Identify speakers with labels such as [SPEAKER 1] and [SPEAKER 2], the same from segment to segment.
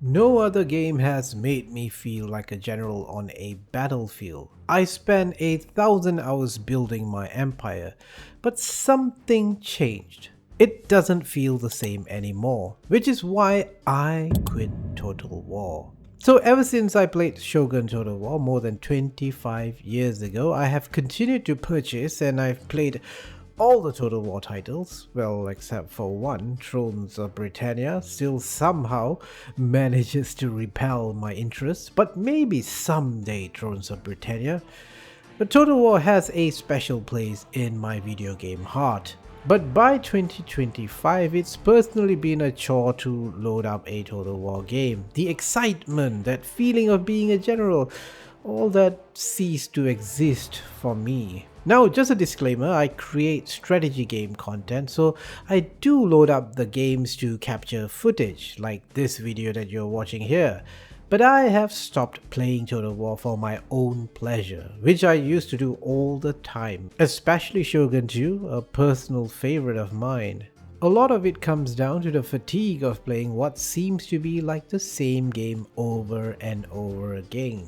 [SPEAKER 1] No other game has made me feel like a general on a battlefield. I spent 1,000 hours building my empire, but something changed. It doesn't feel the same anymore, which is why I quit Total War. So ever since I played Shogun Total War more than 25 years ago, I have continued to purchase and I've played all the Total War titles, well except for one, Thrones of Britannia, still somehow manages to repel my interest, but maybe someday Thrones of Britannia. But Total War has a special place in my video game heart. But by 2025, it's personally been a chore to load up a Total War game. The excitement, that feeling of being a general, all that ceased to exist for me. Now, just a disclaimer, I create strategy game content, so I do load up the games to capture footage, like this video that you're watching here. But I have stopped playing Total War for my own pleasure, which I used to do all the time, especially Shogun 2, a personal favorite of mine. A lot of it comes down to the fatigue of playing what seems to be like the same game over and over again.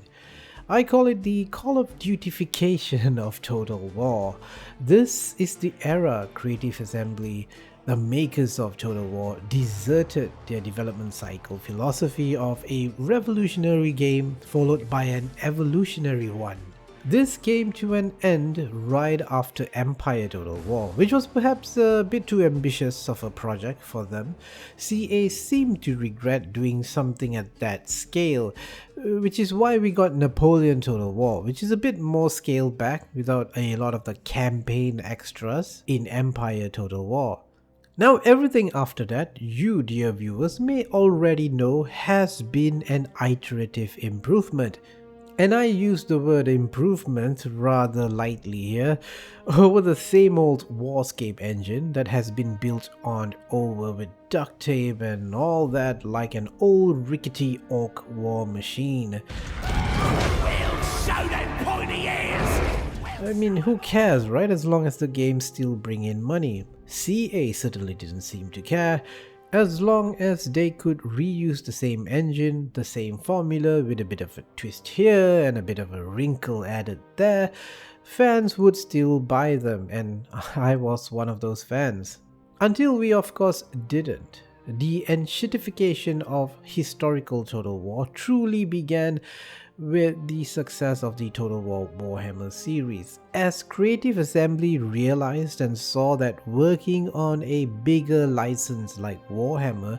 [SPEAKER 1] I call it the Call of Dutification of Total War. This is the era Creative Assembly, the makers of Total War, deserted their development cycle philosophy of a revolutionary game followed by an evolutionary one. This came to an end right after Empire Total War, which was perhaps a bit too ambitious of a project for them. CA seemed to regret doing something at that scale, which is why we got Napoleon Total War, which is a bit more scaled back without a lot of the campaign extras in Empire Total War. Now everything after that, you dear viewers may already know, has been an iterative improvement. And I use the word improvement rather lightly here, over the same old Warscape engine that has been built on over with duct tape and all that like an old rickety orc war machine.
[SPEAKER 2] We'll show them pointy ears!
[SPEAKER 1] I mean, who cares, right? As long as the games still bring in money. CA certainly didn't seem to care. As long as they could reuse the same engine, the same formula with a bit of a twist here and a bit of a wrinkle added there, fans would still buy them, and I was one of those fans. Until we of course didn't. The enshittification of historical Total War truly began with the success of the Total War Warhammer series, as Creative Assembly realized and saw that working on a bigger license like Warhammer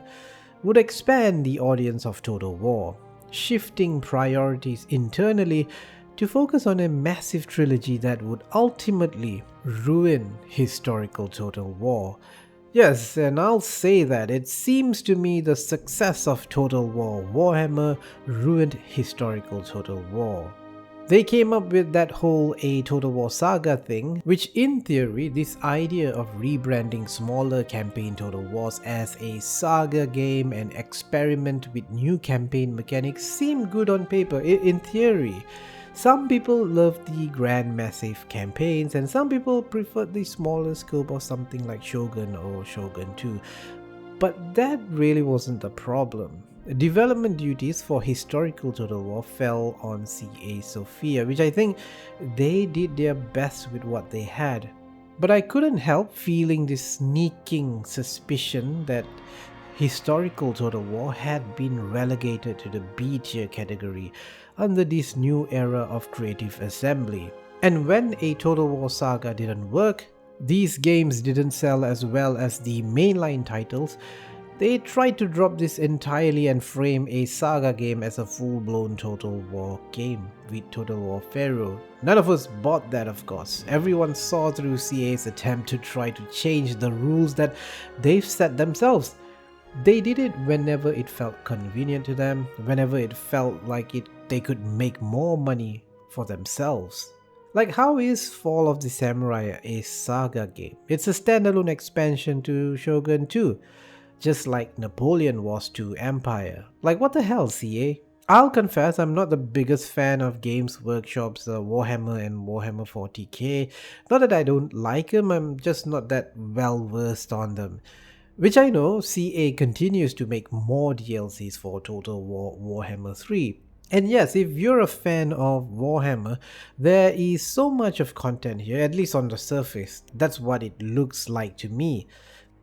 [SPEAKER 1] would expand the audience of Total War, shifting priorities internally to focus on a massive trilogy that would ultimately ruin historical Total War. Yes, and I'll say that it seems to me the success of Total War Warhammer ruined historical Total War. They came up with that whole A Total War Saga thing, which in theory, this idea of rebranding smaller campaign Total Wars as a saga game and experiment with new campaign mechanics seemed good on paper, in theory. Some people loved the grand massive campaigns and some people preferred the smaller scope of something like Shogun or Shogun 2. But that really wasn't the problem. Development duties for historical Total War fell on CA Sophia, which I think they did their best with what they had. But I couldn't help feeling this sneaking suspicion that historical Total War had been relegated to the B tier category under this new era of Creative Assembly. And when a Total War Saga didn't work, these games didn't sell as well as the mainline titles, they tried to drop this entirely and frame a Saga game as a full-blown Total War game with Total War Pharaoh. None of us bought that, of course. Everyone saw through CA's attempt to try to change the rules that they've set themselves. They did it whenever it felt convenient to them, whenever it felt like they could make more money for themselves. Like, how is Fall of the Samurai a Saga game? It's a standalone expansion to Shogun 2, just like Napoleon was to Empire. Like, what the hell, CA? I'll confess I'm not the biggest fan of Games Workshop's Warhammer and Warhammer 40k. Not that I don't like them, I'm just not that well versed on them. Which I know CA continues to make more DLCs for Total War Warhammer 3. And yes, if you're a fan of Warhammer, there is so much of content here, at least on the surface. That's what it looks like to me.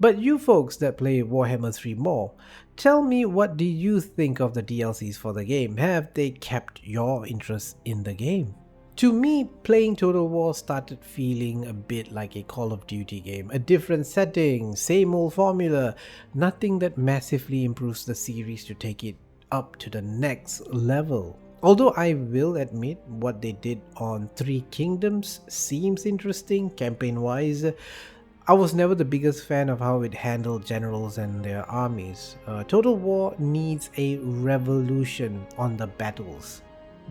[SPEAKER 1] But you folks that play Warhammer 3 more, tell me, what do you think of the DLCs for the game? Have they kept your interest in the game? To me, playing Total War started feeling a bit like a Call of Duty game. A different setting, same old formula, nothing that massively improves the series to take it up to the next level. Although I will admit what they did on Three Kingdoms seems interesting campaign-wise, I was never the biggest fan of how it handled generals and their armies. Total War needs a revolution on the battles.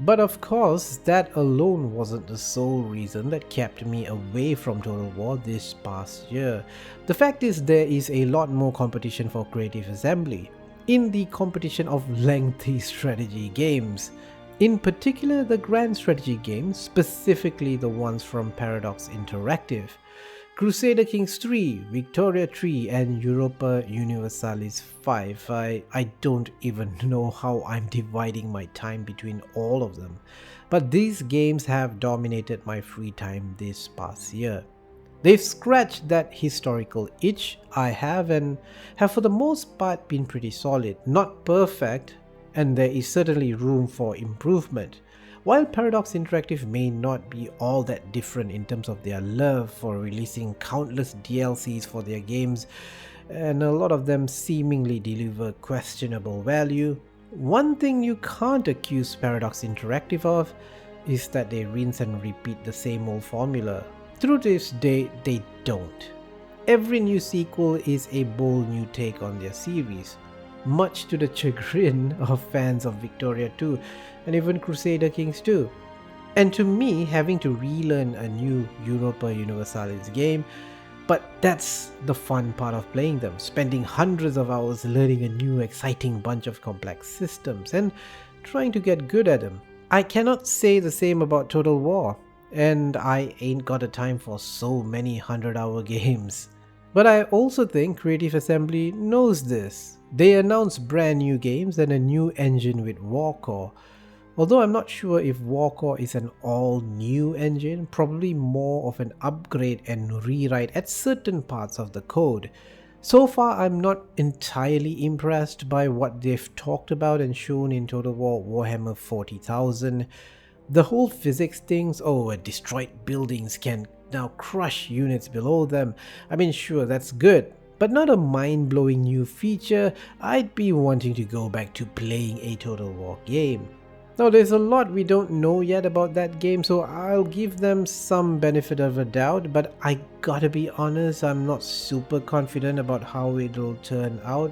[SPEAKER 1] But of course, that alone wasn't the sole reason that kept me away from Total War this past year. The fact is, there is a lot more competition for Creative Assembly in the competition of lengthy strategy games. In particular, the grand strategy games, specifically the ones from Paradox Interactive. Crusader Kings 3, Victoria 3 and Europa Universalis 5. I don't even know how I'm dividing my time between all of them. But these games have dominated my free time this past year. They've scratched that historical itch I have and have for the most part been pretty solid. Not perfect, and there is certainly room for improvement. While Paradox Interactive may not be all that different in terms of their love for releasing countless DLCs for their games, and a lot of them seemingly deliver questionable value, one thing you can't accuse Paradox Interactive of is that they rinse and repeat the same old formula. Through this day, they don't. Every new sequel is a bold new take on their series, much to the chagrin of fans of Victoria 2 and even Crusader Kings 2. And to me, having to relearn a new Europa Universalis game, but that's the fun part of playing them, spending hundreds of hours learning a new exciting bunch of complex systems and trying to get good at them. I cannot say the same about Total War, and I ain't got a time for so many 100-hour games. But I also think Creative Assembly knows this. They announced brand new games and a new engine with Warcore. Although I'm not sure if Warcore is an all-new engine, probably more of an upgrade and rewrite at certain parts of the code. So far, I'm not entirely impressed by what they've talked about and shown in Total War Warhammer 40,000. The whole physics things, destroyed buildings can now crush units below them. I mean, sure, that's good, but not a mind-blowing new feature. I'd be wanting to go back to playing a Total War game. Now, there's a lot we don't know yet about that game, so I'll give them some benefit of a doubt, but I gotta be honest, I'm not super confident about how it'll turn out.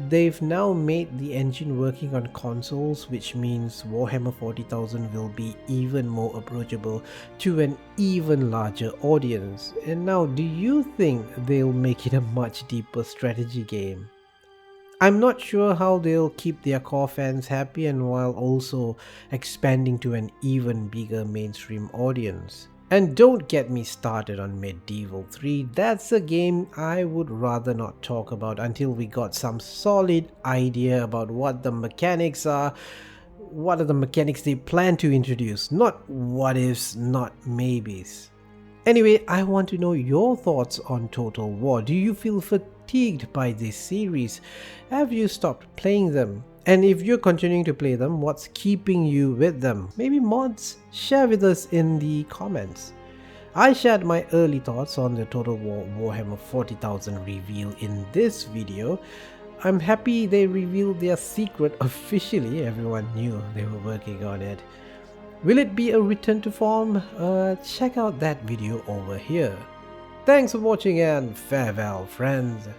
[SPEAKER 1] They've now made the engine working on consoles, which means Warhammer 40,000 will be even more approachable to an even larger audience. And now, do you think they'll make it a much deeper strategy game? I'm not sure how they'll keep their core fans happy and while also expanding to an even bigger mainstream audience. And don't get me started on Medieval 3, that's a game I would rather not talk about until we got some solid idea about what the mechanics are, what are the mechanics they plan to introduce, not what ifs, not maybes. Anyway, I want to know your thoughts on Total War. Do you feel fatigued by this series? Have you stopped playing them? And if you're continuing to play them, what's keeping you with them? Maybe mods? Share with us in the comments. I shared my early thoughts on the Total War Warhammer 40,000 reveal in this video. I'm happy they revealed their secret officially. Everyone knew they were working on it. Will it be a return to form? Check out that video over here. Thanks for watching and farewell, friends.